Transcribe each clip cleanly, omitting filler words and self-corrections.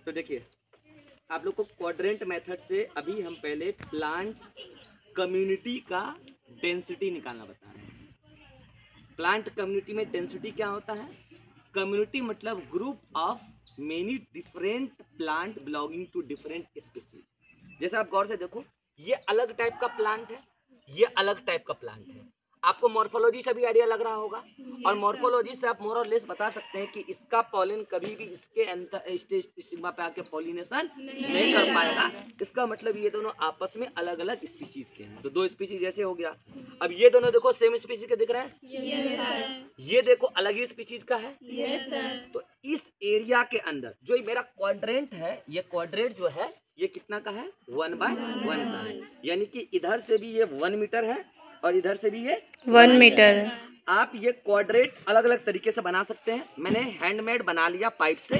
तो देखिए आप लोग को क्वाड्रेंट मेथड से अभी हम पहले प्लांट कम्युनिटी का डेंसिटी निकालना बता रहे हैं। प्लांट कम्युनिटी में डेंसिटी क्या होता है? कम्युनिटी मतलब group of many different plant belonging to different species. जैसे आप गौर से देखो, ये अलग टाइप का प्लांट है, ये अलग टाइप का प्लांट है। आपको मॉर्फोलॉजी से भी आइडिया लग रहा होगा, और मॉर्फोलॉजी से आप मोर और लेस बता सकते हैं कि इसका पॉलिन कभी भी इसके अंदर स्टिग्मा पे आके पॉलिनेशन नहीं कर पाएगा। इसका मतलब ये दोनों आपस में अलग अलग स्पीशीज के हैं। तो दो स्पीशीज जैसे हो गया। अब ये दोनों देखो सेम स्पीशीज के दिख रहे हैं, ये देखो अलग ही स्पीशीज का है। तो इस एरिया के अंदर जो मेरा क्वाड्रेंट है, ये क्वाड्रेंट जो है ये कितना का है? 1/1 का है। यानी कि इधर से भी ये 1 मीटर है और इधर से भी ये 1 मीटर है। आप ये क्वाड्रेंट अलग अलग तरीके से बना सकते हैं। मैंने हैंडमेड बना लिया पाइप से।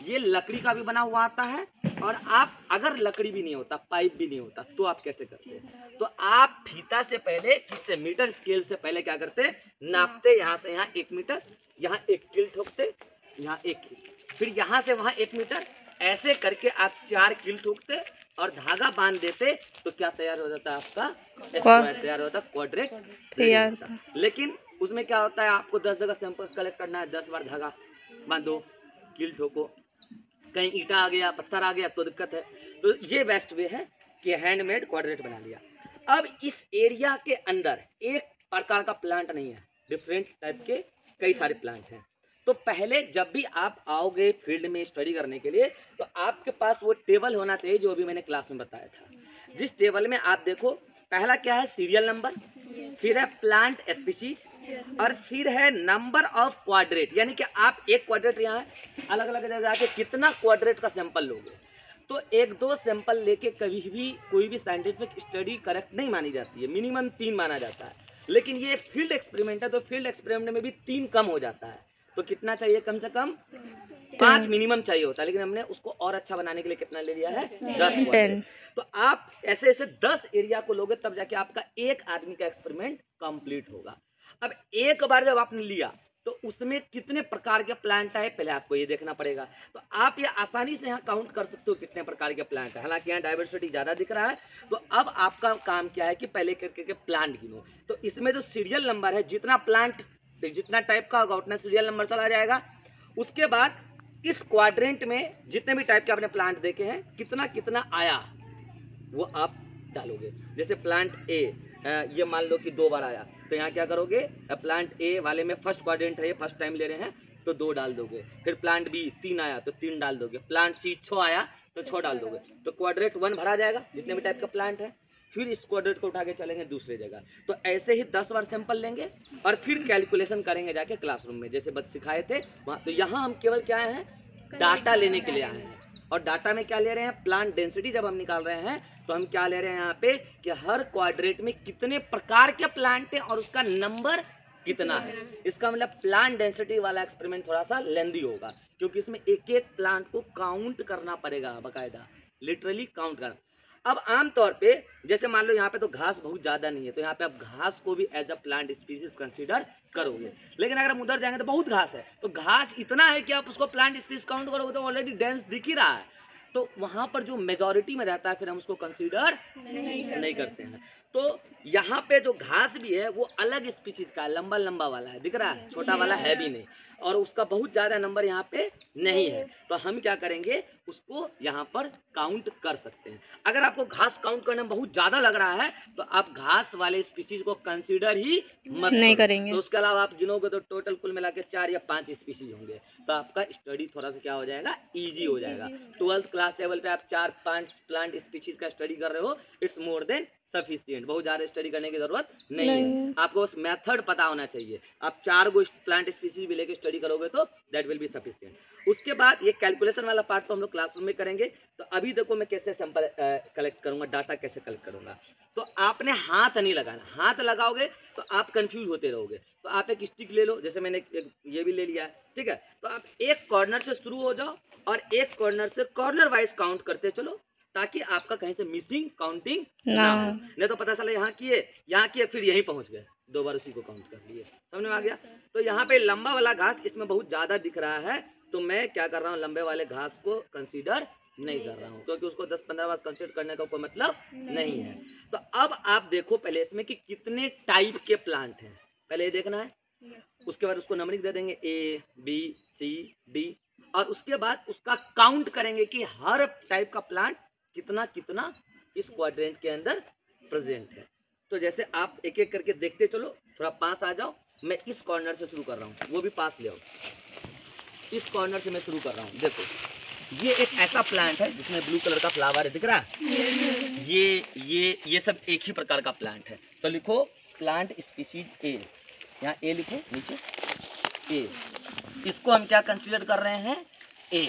ये लकड़ी का भी बना हुआ आता है, और आप अगर लकड़ी भी नहीं होता, पाइप भी नहीं होता, तो आप कैसे करते हैं? तो आप फीता से पहले, किससे, मीटर स्केल से पहले क्या करते? नापते, यहाँ से यहाँ 1 मीटर, यहाँ 1 कील ठोकते, यहाँ 1 कील, फिर यहाँ से वहाँ 1 मीटर, ऐसे करके आप 4 कील ठोकते और धागा बांध देते। तो क्या तैयार हो जाता है? आपका स्क्वायर तैयार होता है, क्वाड्रेंट तैयार। लेकिन उसमें क्या होता है, आपको 10 जगह सैंपल्स कलेक्ट करना है, 10 बार धागा बांधो, कील ठोको, कहीं ईंटा आ गया, पत्थर आ गया तो दिक्कत है। तो ये बेस्ट वे है कि हैंडमेड क्वाड्रेंट बना लिया। अब इस एरिया के अंदर एक प्रकार का प्लांट नहीं है, डिफरेंट टाइप के कई सारे प्लांट हैं। तो पहले जब भी आप आओगे फील्ड में स्टडी करने के लिए, तो आपके पास वो टेबल होना चाहिए जो अभी मैंने क्लास में बताया था। जिस टेबल में आप देखो, पहला क्या है? सीरियल नंबर, फिर है प्लांट स्पीशीज, और फिर है नंबर ऑफ क्वाड्रेट। यानी कि आप एक क्वाड्रेट यहाँ अलग अलग जगह जाके कितना क्वाड्रेट का सैंपल लोगे। तो 1-2 सैंपल लेके कभी भी कोई भी साइंटिफिक स्टडी करेक्ट नहीं मानी जाती है, मिनिमम 3 माना जाता है। लेकिन ये फील्ड एक्सपेरिमेंट है, तो फील्ड एक्सपेरिमेंट में भी 3 कम हो जाता है। तो कितना चाहिए? कम से कम 5 मिनिमम चाहिए होता है। लेकिन हमने उसको और अच्छा बनाने के लिए कितना ले लिया है? 10। तो आप ऐसे ऐसे 10 एरिया को लोगे, तब जाके आपका एक आदमी का एक्सपेरिमेंट कंप्लीट होगा। अब एक बार जब आपने लिया, तो उसमें कितने प्रकार के प्लांट आए पहले आपको ये देखना पड़ेगा। तो आप ये आसानी से यहाँ काउंट कर सकते हो कितने प्रकार के प्लांट है। हालांकि यहाँ डाइवर्सिटी ज़्यादा दिख रहा है। तो अब आपका काम क्या है कि पहले करके प्लांट गिनो। तो इसमें जो सीरियल नंबर है, जितना प्लांट जितना टाइप का होगा उतना सीरियल नंबर चला जाएगा। उसके बाद इस क्वाड्रेंट में जितने भी टाइप के आपने प्लांट देखे हैं, कितना कितना आया वो आप डालोगे। जैसे प्लांट ए, ये मान लो कि 2 बार आया, तो यहाँ क्या करोगे? प्लांट ए वाले में फर्स्ट क्वाड्रेंट है, ये फर्स्ट टाइम ले रहे हैं, तो 2 डाल दोगे। फिर प्लांट बी 3 आया तो 3 डाल दोगे। प्लांट सी 6 आया तो 6 डाल दोगे। तो क्वाड्रेंट 1 भरा जाएगा जितने भी टाइप का प्लांट है। फिर इस क्वाड्रेंट को उठा के चलेंगे दूसरी जगह। तो ऐसे ही 10 बार सैंपल लेंगे और फिर कैलकुलेशन करेंगे जाके क्लासरूम में, जैसे बच्चे सिखाए थे वहाँ। तो यहाँ हम केवल क्या है? डाटा लेने के लिए आए हैं। और डाटा में क्या ले रहे हैं? प्लांट डेंसिटी जब हम निकाल रहे हैं, तो हम क्या ले रहे हैं यहाँ पे कि हर क्वाड्रेंट में कितने प्रकार के प्लांट हैं और उसका नंबर कितना है। इसका मतलब प्लांट डेंसिटी वाला एक्सपेरिमेंट थोड़ा सा लेंदी होगा, क्योंकि इसमें एक एक प्लांट को काउंट करना पड़ेगा, बाकायदा लिटरली काउंट करना। अब आमतौर पे जैसे मान लो यहाँ पे तो घास बहुत ज़्यादा नहीं है, तो यहाँ पे आप घास को भी as a plant species consider करोगे। लेकिन अगर हम उधर जाएंगे तो बहुत घास है, तो घास इतना है कि आप उसको प्लांट स्पीसीज काउंट करोगे तो ऑलरेडी डेंस दिख ही रहा है। तो वहाँ पर जो मेजॉरिटी में रहता है फिर हम उसको कंसीडर नहीं करते हैं। तो यहाँ पे जो घास भी है वो अलग स्पीसीज का है, लंबा लंबा वाला है, दिख रहा है, छोटा वाला है भी नहीं, और उसका बहुत ज़्यादा नंबर यहाँ पे नहीं है। तो हम क्या करेंगे? उसको यहाँ पर काउंट कर सकते हैं। अगर आपको घास काउंट करने में बहुत ज़्यादा लग रहा है तो आप घास वाले स्पीसीज को कंसीडर ही मत नहीं करेंगे। तो उसके अलावा आप गिनोगे तो टोटल कुल मिला के 4 या 5 स्पीसीज होंगे। तो आपका स्टडी थोड़ा सा क्या हो जाएगा? ईजी हो जाएगा। 12th क्लास लेवल पे आप 4-5 प्लांट स्पीसीज का स्टडी कर रहे हो, इट्स मोर देन सफिशिएंट। बहुत ज़्यादा स्टडी करने की जरूरत नहीं है। आपको बस मेथड पता होना चाहिए। आप 4 गो प्लांट स्पीसीज भी लेके स्टडी करोगे तो दैट विल बी सफिशिएंट। उसके बाद ये कैलकुलेशन वाला पार्ट तो हम लोग क्लासरूम में करेंगे। तो अभी देखो मैं कैसे सैंपल कलेक्ट करूंगा, डाटा कैसे कलेक्ट करूंगा। तो आपने हाथ नहीं लगाना, हाथ लगाओगे तो आप कंफ्यूज होते रहोगे। तो आप एक स्टिक ले लो, जैसे मैंने ये भी ले लिया है, ठीक है। तो आप एक कॉर्नर से शुरू हो जाओ और एक कॉर्नर से कॉर्नर वाइज काउंट करते चलो, ताकि आपका कहीं से मिसिंग काउंटिंग ना हो। नहीं तो पता चला यहाँ किए फिर यहीं पहुँच गए, 2 बार उसी को काउंट कर लिए। समझ में आ गया? तो यहाँ पे लंबा वाला घास इसमें बहुत ज़्यादा दिख रहा है, तो मैं क्या कर रहा हूँ, लंबे वाले घास को कंसीडर नहीं कर रहा हूँ, क्योंकि उसको 10-15 बार कंसीडर करने का कोई मतलब नहीं है। तो अब आप देखो पहले इसमें कि कितने टाइप के प्लांट हैं, पहले ये देखना है। उसके बाद उसको नंबरिंग दे देंगे ABCD, और उसके बाद उसका काउंट करेंगे कि हर टाइप का प्लांट कितना कितना इस क्वाड्रेंट के अंदर प्रेजेंट है। तो जैसे आप एक एक करके देखते चलो, थोड़ा पास आ जाओ। मैं इस कॉर्नर से शुरू कर रहा हूँ, वो भी पास ले आओ। इस कॉर्नर से मैं शुरू कर रहा हूँ। देखो ये एक ऐसा प्लांट है जिसमें ब्लू कलर का फ्लावर है, दिख रहा है? ये सब एक ही प्रकार का प्लांट है। तो लिखो प्लांट स्पीशीज ए, यहाँ ए लिखो नीचे, ए। इसको हम क्या कंसीडर कर रहे हैं, ए।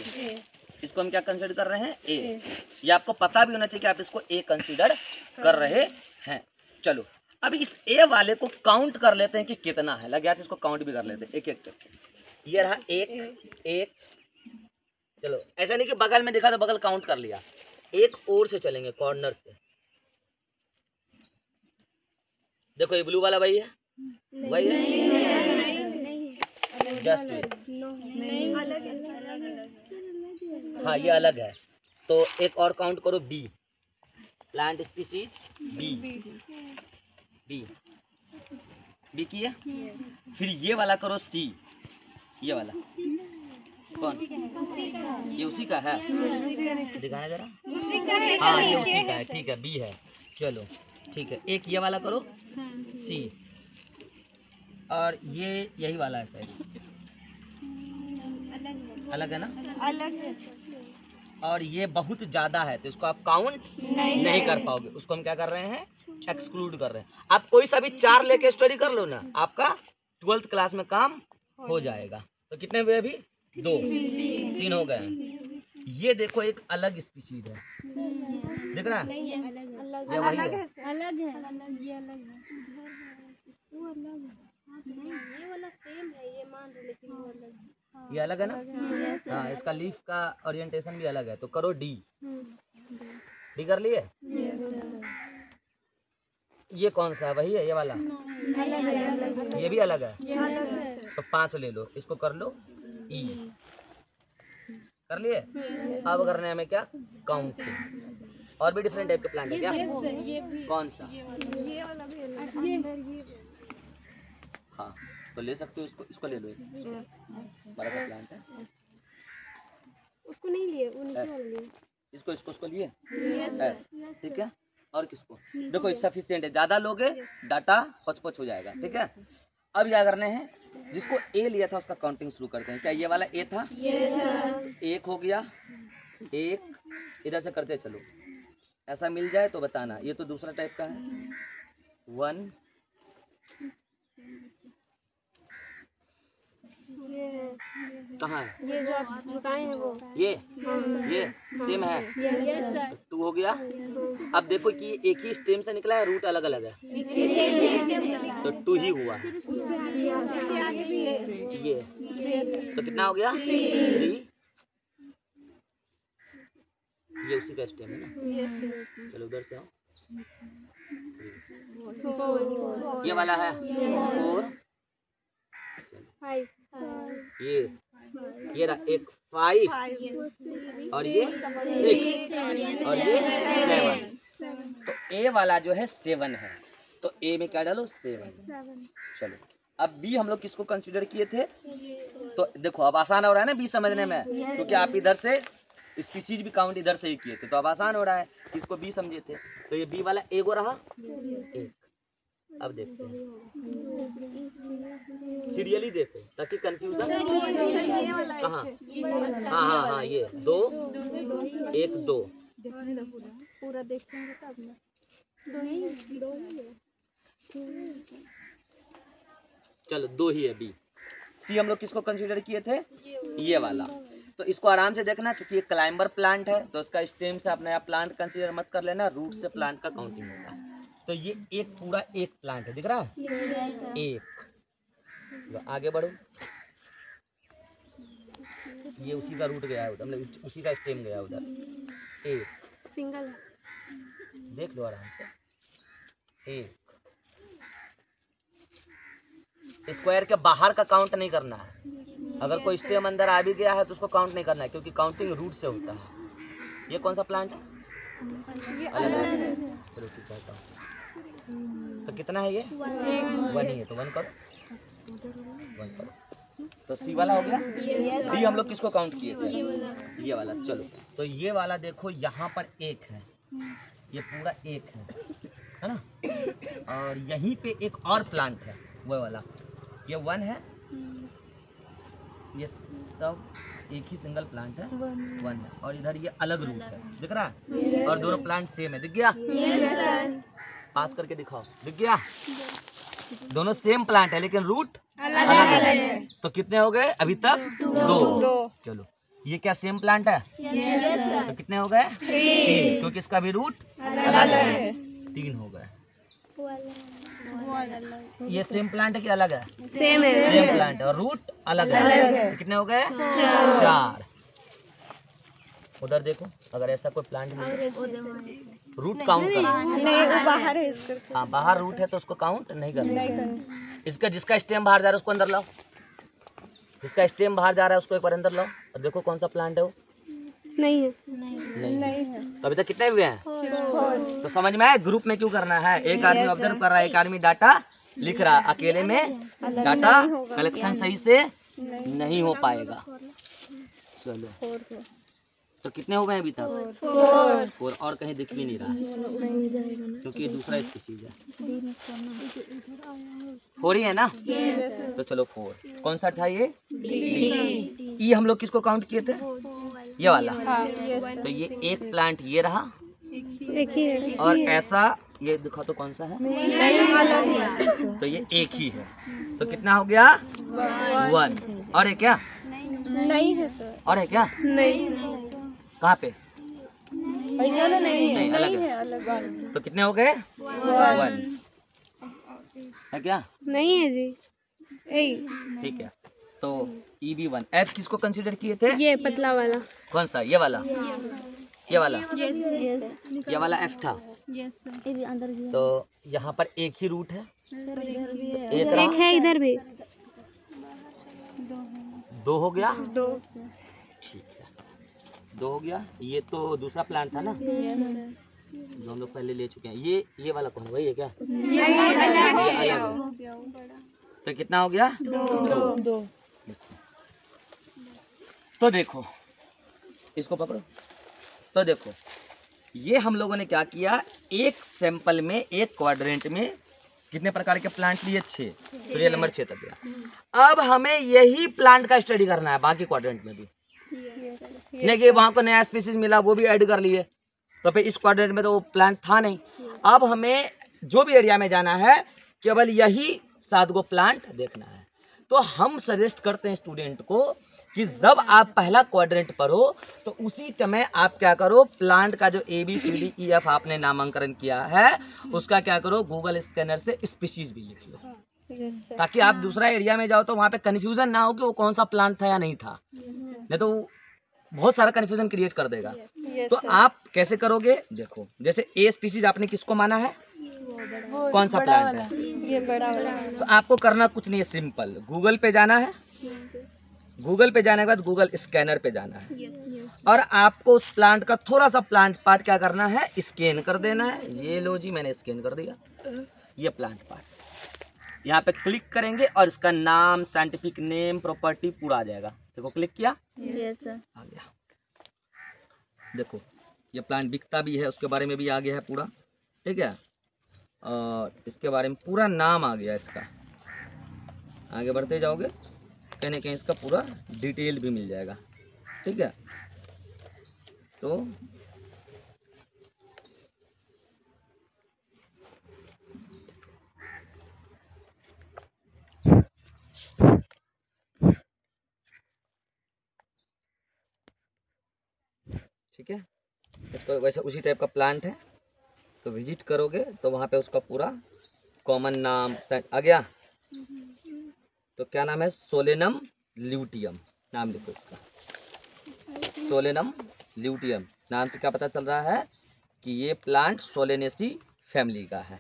इसको हम क्या कंसीडर कर रहे हैं, ए। ये आपको पता भी होना चाहिए कि आप इसको ए कंसीडर कर रहे हैं। चलो अब इस ए वाले को काउंट कर लेते हैं कि कितना है, लग गया तो इसको काउंट भी कर लेते हैं एक एक करके। ये रहा एक। चलो ऐसा नहीं कि बगल में देखा तो बगल काउंट कर लिया, एक और से चलेंगे कॉर्नर से। देखो ये ब्लू वाला वही है, वही है, जस्ट हाँ ये अलग है। तो एक और काउंट करो, बी, प्लांट स्पीशीज बी किया। फिर ये वाला करो सी, ये वाला कौन, ये उसी का है, दिखाना जरा। हाँ ये उसी का है, ठीक है, बी है। चलो ठीक है, एक ये वाला करो सी, और ये यही वाला है शायद, अलग है ना, अलग है। और ये बहुत ज़्यादा है तो इसको आप काउंट नहीं कर पाओगे, उसको हम क्या कर रहे हैं, एक्सक्लूड कर रहे हैं। आप कोई सा भी 4 लेके स्टडी कर लो ना, आपका 12th क्लास में काम हो जाएगा। तो कितने हुए अभी, 2, 3 हो गए। ये देखो एक अलग स्पीशीज है, दिख रहा है, ये वही है, अलग है। ये अलग है ना। हाँ इसका लीफ का ओरिएंटेशन भी अलग है। तो करो डी, डी कर लिए। ये कौन सा है, वही है ये वाला, ये भी अलग है। तो 5 ले लो, इसको कर लो ई, कर लिए। अब करने हमें क्या, काउंट। और भी डिफरेंट टाइप के प्लांट है क्या, कौन सा, हाँ तो ले सकते हो इसको, इसको ले लो, बड़ा सा प्लांट है, उसको नहीं लिए, लिए। इसको लिए, ठीक है। और किसको, देखो सफिशिएंट है, ज़्यादा लोगे डाटा पच हो जाएगा, ठीक है। अब क्या करने हैं, जिसको ए लिया था उसका काउंटिंग शुरू करते हैं। क्या ये वाला ए था, एक हो गया, एक, इधर से करते चलो, ऐसा मिल जाए तो बताना। ये तो दूसरा टाइप का है, 1, कहाँ है, ये जो आप झुकाए हैं वो, ये सेम है, 2 हो गया। अब देखो कि एक ही स्टेम से निकला है, रूट अलग अलग है, तो 2 ही हुआ। ये तो कितना हो गया, 3। ये उसी का स्टेम है ना। चलो उधर से आओ, ये वाला है 4, ये रहा एक 5, और ये 6, और ये 7। तो ए वाला जो है 7 है, तो ए में क्या डालो, 7। चलो अब बी हम लोग किसको कंसीडर किए थे, तो देखो अब आसान हो रहा है ना बी समझने में, क्योंकि आप इधर से स्पीशीज भी काउंट इधर से ही किए थे, तो अब आसान हो रहा है, किसको बी समझे थे। तो ये बी वाला एगो रहा, एक। अब देखते हैं, सीरियली देखो ताकि कंफ्यूजन कहाँ, हाँ ये 2, 1, 2 पूरा देखेंगे तब ना, चलो 2 ही है बी। सी हम लोग किसको कंसीडर किए थे, ये वाला। तो इसको आराम से देखना, क्योंकि ये क्लाइंबर प्लांट है, तो इसका स्टेम से आप नया प्लांट कंसीडर मत कर लेना, रूट से प्लांट का काउंटिंग होगा। तो ये एक पूरा एक प्लांट है, दिख रहा है, एक। आगे बढ़ो, ये उसी का रूट गया है उधर, मतलब उसी का स्टेम गया उधर, एक सिंगल देख लो आराम से, एक। स्क्वायर के बाहर का काउंट नहीं करना है, अगर कोई स्टेम अंदर आ भी गया है तो उसको काउंट नहीं करना है, क्योंकि काउंटिंग रूट से होता है। ये कौन सा प्लांट है? चलो ठीक है। तो कितना है ये? 1 ही है, तो 1 करो, 1 करो। तो सी वाला हो गया। सी हम लोग किसको काउंट किए थे? ये वाला। चलो तो ये वाला देखो, यहाँ पर 1 है, ये पूरा 1 है ना। और यहीं पे एक और प्लांट है, वो वाला, ये 1 है। ये सब एक ही सिंगल प्लांट है, 1 है। और इधर ये अलग रूट है, दिख रहा है? और दोनों प्लांट सेम है, दिख गया? पास करके दिखाओ, दिख गया? दोनों सेम प्लांट है लेकिन रूट अलग है। तो कितने हो गए अभी तक? 2। चलो ये क्या सेम प्लांट है? तो कितने हो गए? 3, क्योंकि इसका भी रूट अलग है। 3 हो गए। ये सेम प्लांट है कि अलग है? सेम है। सेम प्लांट है और रूट अलग है। तो कितने हो गए? 4। उधर देखो, अगर ऐसा कोई प्लांट नहीं, रूट काउंट करना नहीं, वो बाहर है इसका। हाँ, बाहर रूट है तो उसको काउंट नहीं करना। इसका जिसका स्टेम बाहर जा रहा है उसको अंदर लाओ, जिसका स्टेम बाहर जा रहा है उसको एक बार अंदर लाओ और देखो कौन सा प्लांट है वो। नहीं है। नहीं है। तो अभी तक कितने हुए हैं? तो समझ में आया ग्रुप में क्यों करना है? एक आदमी ऑब्जर्व कर रहा है, एक आदमी डाटा लिख रहा है। अकेले में डाटा कलेक्शन सही से नहीं हो पाएगा। चलो तो कितने हो गए अभी तक? 4। और कहीं दिख भी नहीं रहा क्योंकि ये दूसरा स्पीशीज है। 4 ही है ना? तो चलो 4। कौन सा था ये? ई हम लोग किसको काउंट किए थे? ये वाला। तो ये एक प्लांट ये रहा, एक ही है। और ऐसा ये दिखा तो कौन सा है? तो ये एक ही है। तो कितना हो गया? 1। और है क्या? नहीं है सर। और है क्या? नहीं। कहाँ पे? पैसा नहीं अलग है। अलग। तो कितने हो गए? 1 है क्या? नहीं है जी। ठीक है। तो ई भी 1। एफ किसको कंसीडर किए थे? ये पतला वाला। कौन सा? ये वाला? ये वाला? यस। ये वाला एफ था। तो यहाँ पर एक ही रूट है, एक रहा, एक है इधर भी। 2 हो गया। 2। ठीक है, 2 हो गया। ये तो दूसरा प्लांट था ना जो हम लोग पहले ले चुके हैं। ये वाला कौन? वही है क्या? ये अलग है। तो कितना हो गया? 2। तो देखो, इसको पकड़ो। तो देखो, ये हम लोगों ने क्या किया, एक सैंपल में, एक क्वाड्रेंट में कितने प्रकार के प्लांट लिए? 6। सीरियल नंबर 6 तक गया। अब हमें यही प्लांट का स्टडी करना है बाकी क्वाड्रेंट में भी। नहीं कि वहां को नया स्पीसीज मिला वो भी ऐड कर लिए, तो फिर इस क्वाड्रेंट में तो वो प्लांट था नहीं। अब हमें जो भी एरिया में जाना है केवल यही 7 गो प्लांट देखना है। तो हम सजेस्ट करते हैं स्टूडेंट को कि जब आप पहला क्वाड्रेंट पढ़ो तो उसी समय आप क्या करो, प्लांट का जो ABCDEF आपने नामांकन किया है उसका क्या करो, गूगल स्कैनर से स्पीशीज भी लिख लो, ताकि आप दूसरा एरिया में जाओ तो वहाँ पे कन्फ्यूजन ना हो कि वो कौन सा प्लांट था या नहीं था, नहीं तो बहुत सारा कन्फ्यूजन क्रिएट कर देगा। तो आप कैसे करोगे, देखो जैसे ए स्पीशीज आपने किसको माना है, कौन सा प्लांट है, ये बड़ा वाला। तो आपको करना कुछ नहीं है, सिंपल गूगल पे जाना है, गूगल पे जाने के बाद गूगल स्कैनर पे जाना है और आपको उस प्लांट का थोड़ा सा प्लांट पार्ट क्या करना है, स्कैन कर देना है। ये लो जी, मैंने स्कैन कर दिया ये प्लांट पार्ट। यहाँ पे क्लिक करेंगे और इसका नाम, साइंटिफिक नेम, प्रॉपर्टी पूरा आ जाएगा। देखो क्लिक किया, यस सर, आ गया। देखो ये प्लांट बिकता भी है, उसके बारे में भी आ गया है पूरा, ठीक है, और इसके बारे में पूरा नाम आ गया इसका। आगे बढ़ते जाओगे कहीं ना कहीं इसका पूरा डिटेल भी मिल जाएगा, ठीक है। तो ठीक है, इसको वैसे उसी टाइप का प्लांट है, तो विजिट करोगे तो वहाँ पे उसका पूरा कॉमन नाम आ गया। तो क्या नाम है, सोलेनम ल्यूटियम नाम लिखो इसका, सोलेनम ल्यूटियम नाम से क्या पता चल रहा है कि ये प्लांट सोलेनेसी फैमिली का है,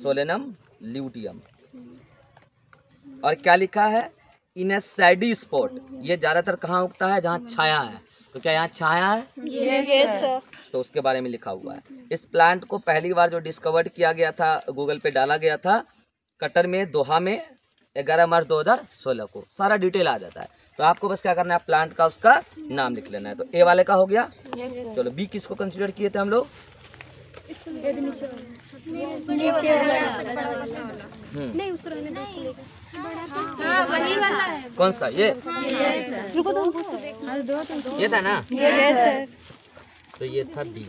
सोलेनम ल्यूटियम। और क्या लिखा है इन ए सैडी स्पॉट। ये ज़्यादातर कहाँ उगता है? जहाँ छाया है। तो क्या यहाँ छाया है? Yes sir. तो उसके बारे में लिखा हुआ है। इस प्लांट को पहली बार जो डिस्कवर्ड किया गया था, गूगल पे डाला गया था कतर में, दोहा में 11 मार्च 2016 को। सारा डिटेल आ जाता है। तो आपको बस क्या करना है, प्लांट का उसका नाम लिख लेना है। तो ए वाले का हो गया। चलो बी किसको कंसीडर किए थे हम लोग? नहीं उसको रहने दो। वही वाला है। कौन सा? ये रुको तो हमको ये था ना? Yes sir. तो ये था बी।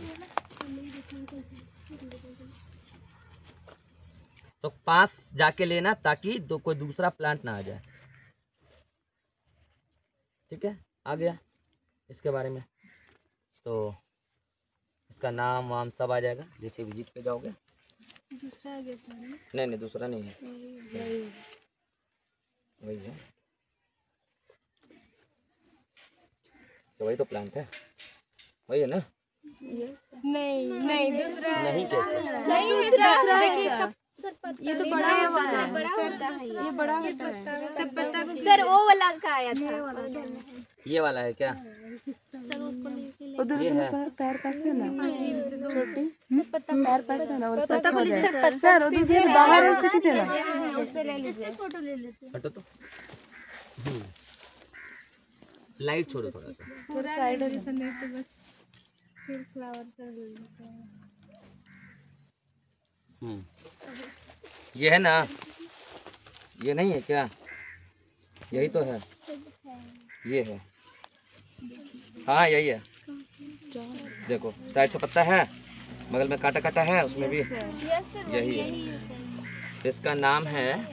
तो पास जाके लेना ताकि कोई दूसरा प्लांट ना आ जाए। ठीक है, आ गया इसके बारे में। तो इसका नाम वाम सब आ जाएगा जैसे विजिट पे जाओगे। नहीं दूसरा नहीं है, वही है। तो वही तो प्लांट है, वही है ना? नहीं दूसरा नहीं कैसे? नहीं दूसरा देखिए ये तो बड़ा होता है। ये बड़ा होता है। सब पता सर वो वाला का आया था। ये वाला है क्या? ये है। पैर पास है ना छोटी पैर पास है ना और पता बोलिए सर दूसरे बाहर हो सके ना उससे ले लीजिए। फोटो ले लेते हटो तो। लाइट छोड़ो थोड़ा सा। पूरा साइड ओरिजिन नहीं तो बस फिर फ्लावर कर लेते हैं। ये है ना? ये नहीं है क्या? यही तो है। ये है, हाँ यही है। देखो साइड से पत्ता है, बगल में काटा काटा है, उसमें भी यही है। तो इसका नाम है,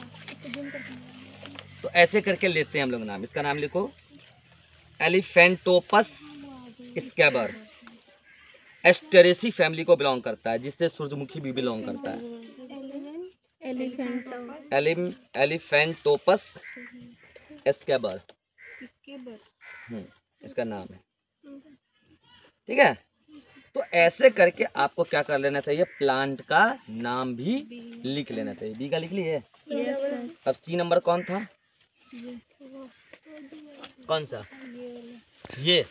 तो ऐसे करके लेते हैं हम लोग नाम। इसका नाम लिखो एलिफेंटोपस स्कैबर। एस्टेरेसी फैमिली को बिलोंग करता है, जिससे सूरजमुखी भी बिलोंग करता है। एलिफेंटोपस स्कैबर इसका नाम है। ठीक है, तो ऐसे करके आपको क्या कर लेना चाहिए, प्लांट का नाम भी लिख लेना चाहिए। बी का लिख लिए? अब सी नंबर कौन था? कौन सा? ये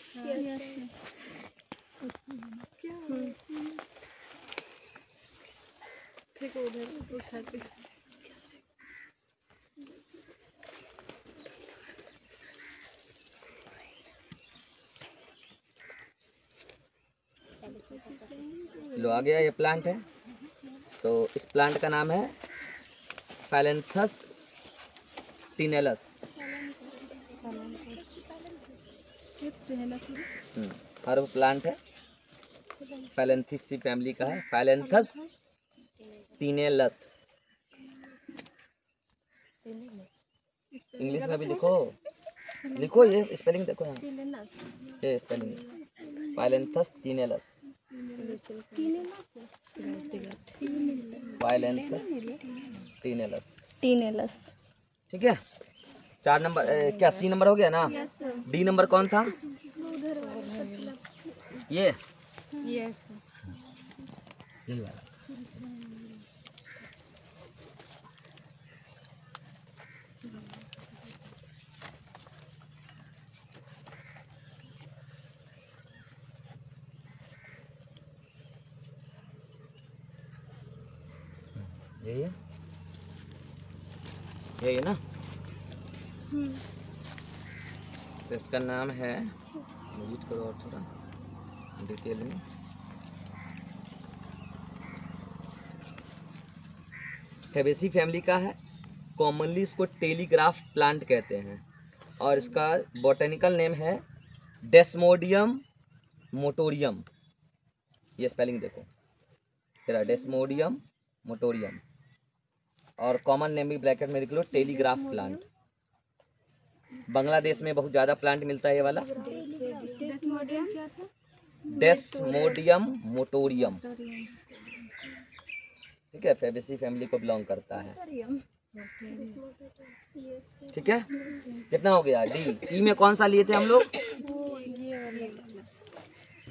लो आ गया। ये प्लांट है। तो इस प्लांट का नाम है फैलेंथस टिनेलस। हर्ब प्लांट है, फैलेंथिसी फैमिली का है। फैलेंथस टिनेलस। इंग्लिश में भी लिखो, लिखो ये स्पेलिंग देखो यहाँ, ये स्पेलिंग फैलेंथस टिनेलस। फैलेंथस टिनेलस। ठीक है, 4 नंबर क्या सी नंबर हो गया ना? डी नंबर कौन था? ये यही वाला। यही है, यही है ना? तो इसका नाम है, विजिट करो और थोड़ा डिटेल में। फैबेसी फैमिली का है। कॉमनली इसको टेलीग्राफ प्लांट कहते हैं और इसका बॉटेनिकल नेम है डेस्मोडियम मोटोरियम। ये स्पेलिंग देखो तेरा, डेस्मोडियम मोटोरियम। और कॉमन नेम भी ब्रैकेट में लिख लो, टेलीग्राफ प्लांट। बांग्लादेश में बहुत ज़्यादा प्लांट मिलता है ये वाला। Desmodium motorium. ठीक है, फैबेसी फैमिली को बिलोंग करता है। ठीक है, कितना हो गया? डी। ई में कौन सा लिए थे हम लोग?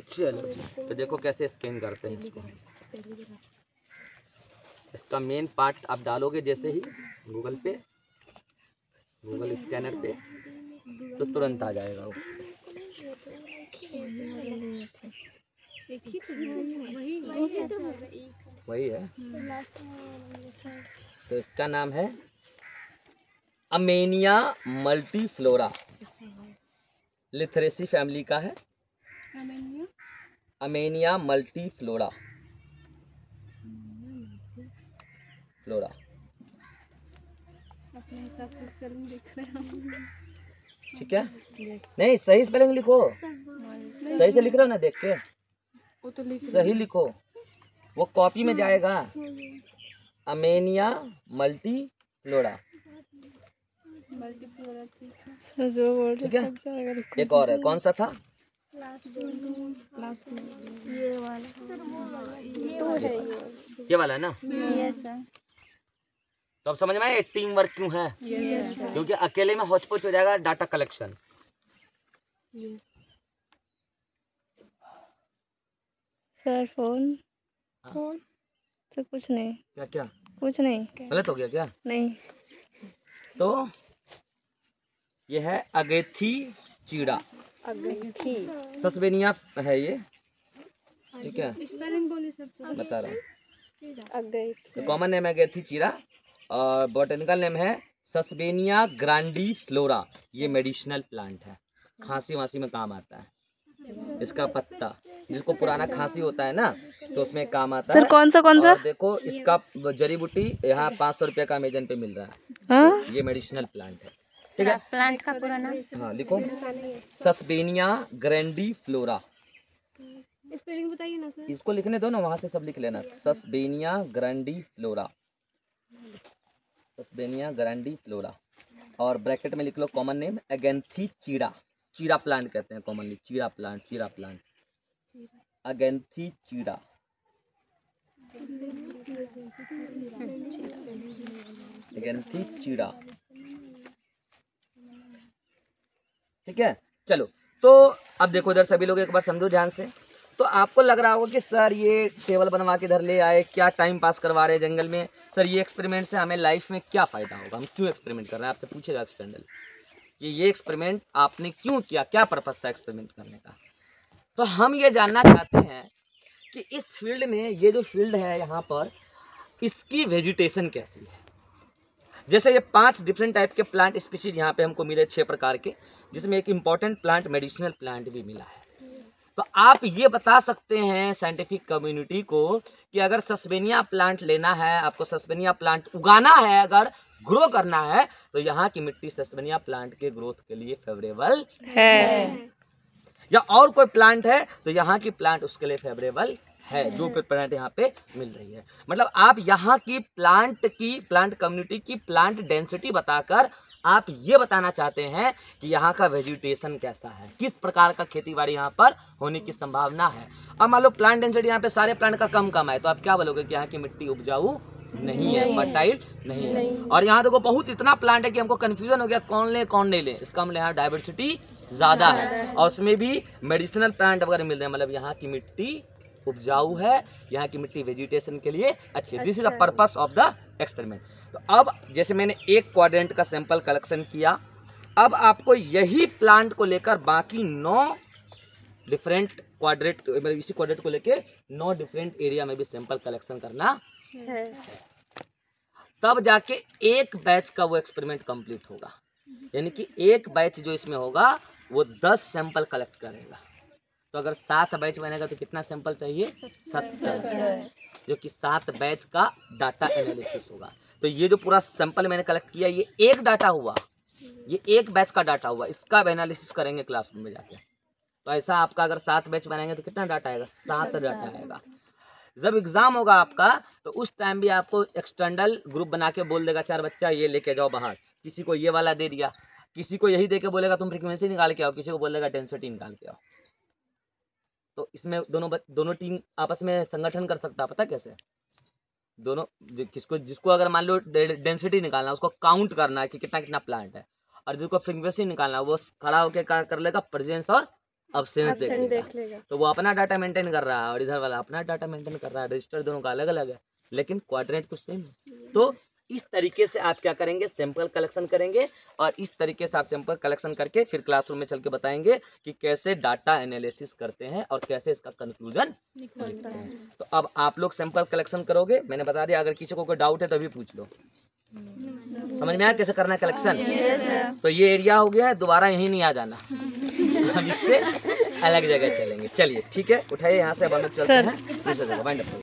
चलो तो देखो कैसे स्कैन करते हैं इसको। इसका मेन पार्ट आप डालोगे जैसे ही गूगल पे, गूगल स्कैनर पे तो तुरंत आ जाएगा वो। वही है। तो इसका नाम है अमेनिया मल्टीफ्लोरा, लिथरेसी फैमिली का है। अमेनिया मल्टीफ्लोरा फ्लोरा। ठीक है, नहीं सही स्पेलिंग लिखो, सही से लिख रहे हो ना, देख के सही लिखो, वो कॉपी में जाएगा। अमेनिया मल्टीफ्लोरा, ठीक है। एक और है, कौन सा था? ये वाला है ना। तो अब समझ में आया टीम वर्क क्यों है? क्योंकि अकेले में होचपोच हो जाएगा डाटा कलेक्शन। सर फोन तो कुछ नहीं। क्या क्या कुछ नहीं। गलत हो गया क्या? नहीं। तो ये है अगेथी चीड़ा, सस्पेनिया है ये, ठीक है, बता रहा हूँ। तो कॉमन नेम है अगेथी चीड़ा और बॉटनिकल नेम है सस्पेनिया ग्रांडीफ्लोरा। ये मेडिसिनल प्लांट है, खांसी वांसी में काम आता है इसका पत्ता, जिसको पुराना खांसी होता है ना तो उसमें काम आता है। सर कौन सा और देखो इसका जड़ी बूटी यहाँ 500 रुपये का अमेजन पे मिल रहा है। ये मेडिसिनल प्लांट है, ठीक है। प्लांट का पूरा नाम? हाँ लिखो, सस्पेनिया ग्रैंडीफ्लोरा। स्पेलिंग बताइए ना सर। इसको लिखने दो ना, वहां से सब लिख लेना। सस्पेनिया ग्रैंडीफ्लोरा, सस्पेनिया ग्रैंडीफ्लोरा। और ब्रैकेट में लिख लो कॉमन नेम अगेंथी चीड़ा। चीड़ा प्लांट कहते हैं कॉमनली, चीड़ा प्लांट, चीड़ा प्लांट, अगेंथी चीड़ा। अगेंथी चीड़ा, ठीक है। चलो तो अब देखो इधर सभी लोग एक बार समझो ध्यान से। तो आपको लग रहा होगा कि सर ये टेबल बनवा के इधर ले आए, क्या टाइम पास करवा रहे हैं जंगल में, सर ये एक्सपेरिमेंट से हमें लाइफ में क्या फ़ायदा होगा, हम क्यों एक्सपेरिमेंट कर रहे हैं, आपसे पूछेगा एक्सटर्नल कि ये एक्सपेरिमेंट आपने क्यों किया, क्या पर्पस था एक्सपेरिमेंट करने का। तो हम ये जानना चाहते हैं कि इस फील्ड में, ये जो फील्ड है यहाँ पर, इसकी वेजिटेशन कैसी है। जैसे ये 5 डिफरेंट टाइप के प्लांट स्पीशीज यहाँ पे हमको मिले, 6 प्रकार के, जिसमें एक इम्पॉर्टेंट प्लांट मेडिसिनल प्लांट भी मिला है। तो आप ये बता सकते हैं साइंटिफिक कम्युनिटी को कि अगर सस्पेनिया प्लांट लेना है, आपको सस्पेनिया प्लांट उगाना है, अगर ग्रो करना है, तो यहाँ की मिट्टी सस्पेनिया प्लांट के ग्रोथ के लिए फेवरेबल है, या और कोई प्लांट है तो यहाँ की प्लांट उसके लिए फेवरेबल है, जो प्लांट यहाँ पे मिल रही है। मतलब आप यहाँ की प्लांट कम्युनिटी की प्लांट डेंसिटी बताकर आप ये बताना चाहते हैं कि यहाँ का वेजिटेशन कैसा है, किस प्रकार का खेतीबाड़ी यहाँ पर होने की संभावना है। अब मान लो प्लांट डेंसिटी यहाँ पे सारे प्लांट का कम है, तो आप क्या बोलोगे कि यहाँ की मिट्टी उपजाऊ नहीं है, फर्टाइल नहीं है। और यहाँ देखो बहुत इतना प्लांट है कि हमको कंफ्यूजन हो गया कौन ले कौन नहीं ले। इसका मतलब यहाँ डाइवर्सिटी ज़्यादा है और उसमें भी मेडिसिनल प्लांट वगैरह मिल रहे हैं। मतलब यहाँ की मिट्टी उपजाऊ है, यहाँ की मिट्टी वेजिटेशन के लिए अच्छी है। This is the purpose of the experiment. तो अब जैसे मैंने एक क्वाड्रेंट का सैंपल कलेक्शन किया, अब आपको यही प्लांट को लेकर बाकी 9 डिफरेंट क्वाड्रेंट, इसी क्वाड्रेंट को लेकर 9 डिफरेंट एरिया में भी सैंपल कलेक्शन करना है। तब जाके एक बैच का वो एक्सपेरिमेंट कंप्लीट होगा। यानी कि एक बैच जो इसमें होगा वो 10 सैंपल कलेक्ट करेगा। तो अगर 7 बैच बनेगा तो कितना सैंपल चाहिए? 70, जो कि 7 बैच का डाटा एनालिसिस होगा। तो ये जो पूरा सैंपल मैंने कलेक्ट किया, ये एक डाटा हुआ, ये एक बैच का डाटा हुआ, इसका एनालिसिस करेंगे क्लासरूम में जाके। तो ऐसा आपका अगर 7 बैच बनाएंगे तो कितना डाटा आएगा? 7 डाटा आएगा। जब एग्जाम होगा आपका तो उस टाइम भी आपको एक्सटर्नल ग्रुप बना के बोल देगा 4 बच्चा ये लेके जाओ बाहर, किसी को ये वाला दे दिया, किसी को यही दे के बोलेगा तुम फ्रीक्वेंसी निकाल के आओ, किसी को बोलेगा डेंसिटी निकाल के आओ। तो इसमें दोनों टीम आपस में संगठन कर सकता है। पता कैसे? दोनों जिसको अगर मान लो डेंसिटी निकालना है, उसको काउंट करना है कि कितना कितना प्लांट है, और जिसको फ्रीक्वेंसी निकालना है वो खड़ा होकर क्या कर लेगा? प्रेजेंस और अब्सेंस देख लेगा। तो वो अपना डाटा मेंटेन कर रहा है और इधर वाला अपना डाटा मेंटेन कर रहा है। रजिस्टर दोनों का अलग अलग है, लेकिन क्वाड्रेंट कुछ सेम है। तो इस तरीके से आप क्या करेंगे, सैंपल कलेक्शन करेंगे और इस तरीके से आप सैंपल कलेक्शन करके फिर क्लासरूम में चल के बताएंगे कि कैसे डाटा एनालिसिस करते हैं और कैसे इसका कंक्लूजन निकलता है। तो अब आप लोग सैंपल कलेक्शन करोगे, मैंने बता दिया, अगर किसी को कोई डाउट है तो अभी पूछ लो। समझ में आया कैसे करना है कलेक्शन? तो ये एरिया हो गया है, दोबारा यहीं नहीं आ जाना, अब इससे अलग जगह चलेंगे। चलिए ठीक है, उठाइए यहाँ से, अब हम लोग चलते हैं दूसरी जगह।